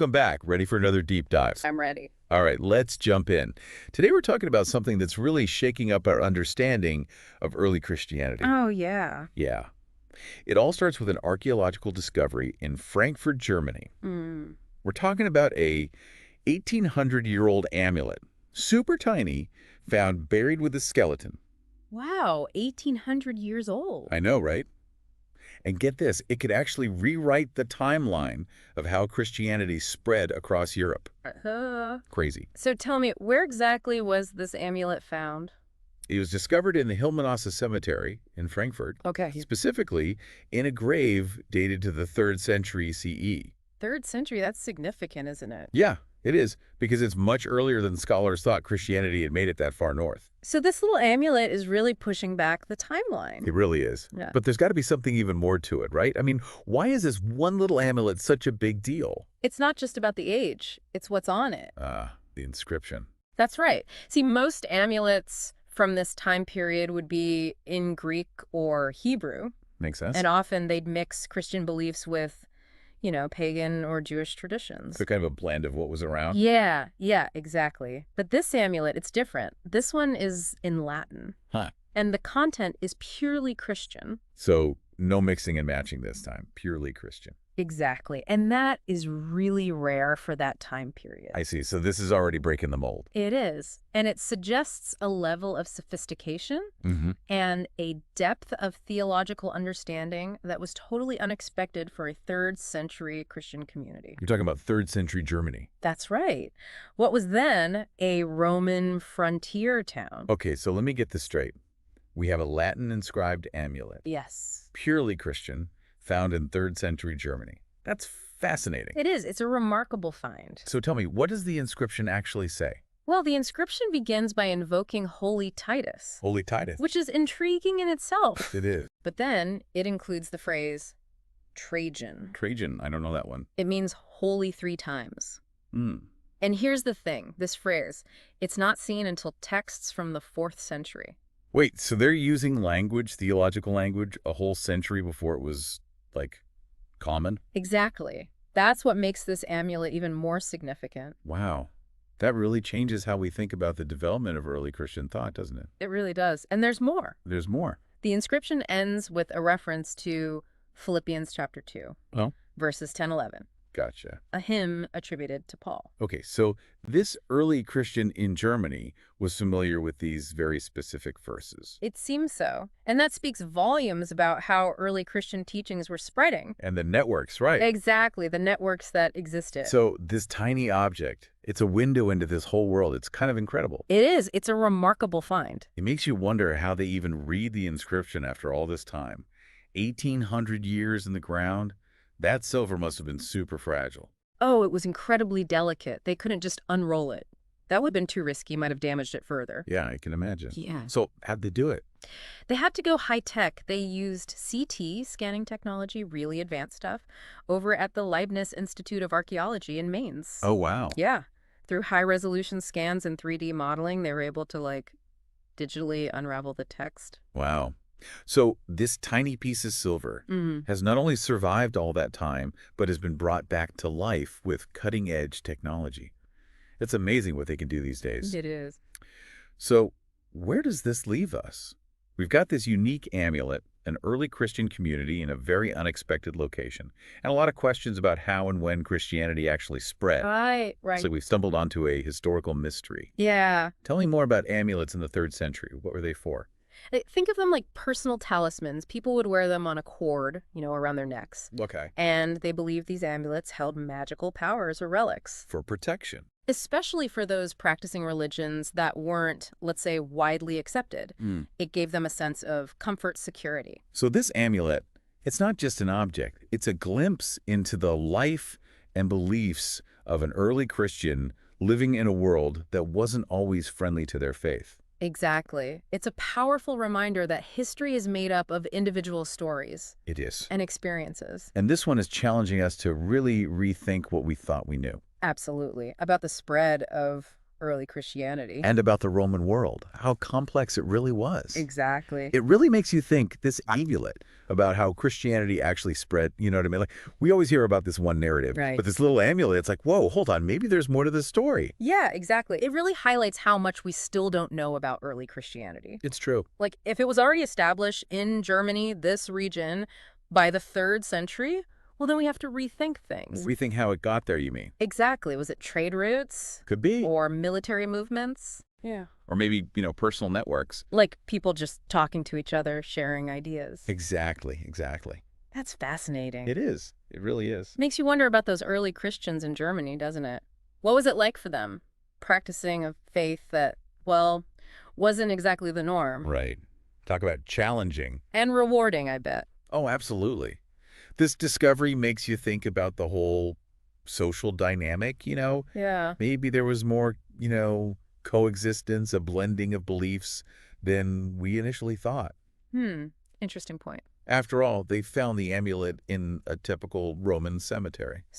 Welcome back. Ready for another deep dive? I'm ready. All right, let's jump in. Today we're talking about something that's really shaking up our understanding of early Christianity. Oh, yeah. Yeah. It all starts with an archaeological discovery in Frankfurt, Germany. Mm. We're talking about a 1,800-year-old amulet, super tiny, found buried with a skeleton. Wow, 1,800 years old. I know, right? And get this, it could actually rewrite the timeline of how Christianity spread across Europe. Crazy. So tell me, where exactly was this amulet found? It was discovered in the Hillmanasse Cemetery in Frankfurt, Okay. specifically in a grave dated to the 3rd century CE. 3rd century, that's significant, isn't it? Yeah, it is, because it's much earlier than scholars thought Christianity had made it that far north. So this little amulet is really pushing back the timeline. It really is. Yeah. But there's got to be something even more to it, right? I mean, why is this one little amulet such a big deal? It's not just about the age, it's what's on it. The inscription. That's right. See, most amulets from this time period would be in Greek or Hebrew. Makes sense. And often they'd mix Christian beliefs with, pagan or Jewish traditions. So kind of a blend of what was around? Yeah, exactly. But this amulet, it's different. This one is in Latin. Huh. And the content is purely Christian. So no mixing and matching this time, purely Christian. Exactly. And that is really rare for that time period. I see. So this is already breaking the mold. It is. And it suggests a level of sophistication and a depth of theological understanding that was totally unexpected for a 3rd century Christian community. You're talking about 3rd century Germany. That's right. What was then a Roman frontier town. Okay, so let me get this straight. We have a Latin inscribed amulet, Yes. purely Christian, found in 3rd century Germany. That's fascinating. It is. It's a remarkable find. So tell me, what does the inscription actually say? Well, the inscription begins by invoking Holy Titus, Holy Titus. which is intriguing in itself. It is. But then it includes the phrase Trajan. Trajan, I don't know that one. It means holy 3 times. Hmm. And here's the thing, this phrase, it's not seen until texts from the 4th century. Wait, so they're using language, theological language, a whole century before it was, common? Exactly. That's what makes this amulet even more significant. Wow. That really changes how we think about the development of early Christian thought, doesn't it? It really does. And there's more. There's more. The inscription ends with a reference to Philippians chapter 2, verses 10-11, Gotcha. a hymn attributed to Paul. Okay, so this early Christian in Germany was familiar with these very specific verses. It seems so. And that speaks volumes about how early Christian teachings were spreading. And the networks, right? Exactly, the networks that existed. So this tiny object, it's a window into this whole world. It's kind of incredible. It is. It's a remarkable find. It makes you wonder how they even read the inscription after all this time. 1,800 years in the ground. That silver must have been super fragile. Oh, it was incredibly delicate. They couldn't just unroll it. That would have been too risky, might have damaged it further. Yeah, I can imagine. Yeah. So how'd they do it? They had to go high-tech. They used CT, scanning technology, really advanced stuff, over at the Leibniz Institute of Archaeology in Mainz. Oh, wow. Yeah. Through high-resolution scans and 3D modeling, they were able to, digitally unravel the text. Wow. So this tiny piece of silver has not only survived all that time, but has been brought back to life with cutting-edge technology. It's amazing what they can do these days. It is. So where does this leave us? We've got this unique amulet, an early Christian community in a very unexpected location, and a lot of questions about how and when Christianity actually spread. Right. So we've stumbled onto a historical mystery. Yeah. Tell me more about amulets in the 3rd century. What were they for? Think of them like personal talismans. People would wear them on a cord, around their necks. Okay. And they believed these amulets held magical powers or relics. For protection. Especially for those practicing religions that weren't, let's say, widely accepted. It gave them a sense of comfort, security. So this amulet, it's not just an object. It's a glimpse into the life and beliefs of an early Christian living in a world that wasn't always friendly to their faith. Exactly. It's a powerful reminder that history is made up of individual stories. It is. And experiences. And this one is challenging us to really rethink what we thought we knew. Absolutely. About the spread of early Christianity. And about the Roman world, how complex it really was. Exactly. It really makes you think, this amulet, about how Christianity actually spread, you know what I mean? Like, we always hear about this one narrative, Right. but this little amulet, it's like, whoa, hold on, maybe there's more to this story. Yeah, exactly. It really highlights how much we still don't know about early Christianity. It's true. Like, if it was already established in Germany, this region, by the 3rd century, well, then we have to rethink things. Rethink how it got there, you mean? Exactly. Was it trade routes? Could be. Or military movements? Yeah. Or maybe, personal networks. Like people just talking to each other, sharing ideas. Exactly, exactly. That's fascinating. It is. It really is. Makes you wonder about those early Christians in Germany, doesn't it? What was it like for them? Practicing a faith that, well, wasn't exactly the norm. Right. Talk about challenging. And rewarding, I bet. Oh, absolutely. This discovery makes you think about the whole social dynamic, Yeah. Maybe there was more, coexistence, a blending of beliefs than we initially thought. Interesting point. After all, they found the amulet in a typical Roman cemetery. So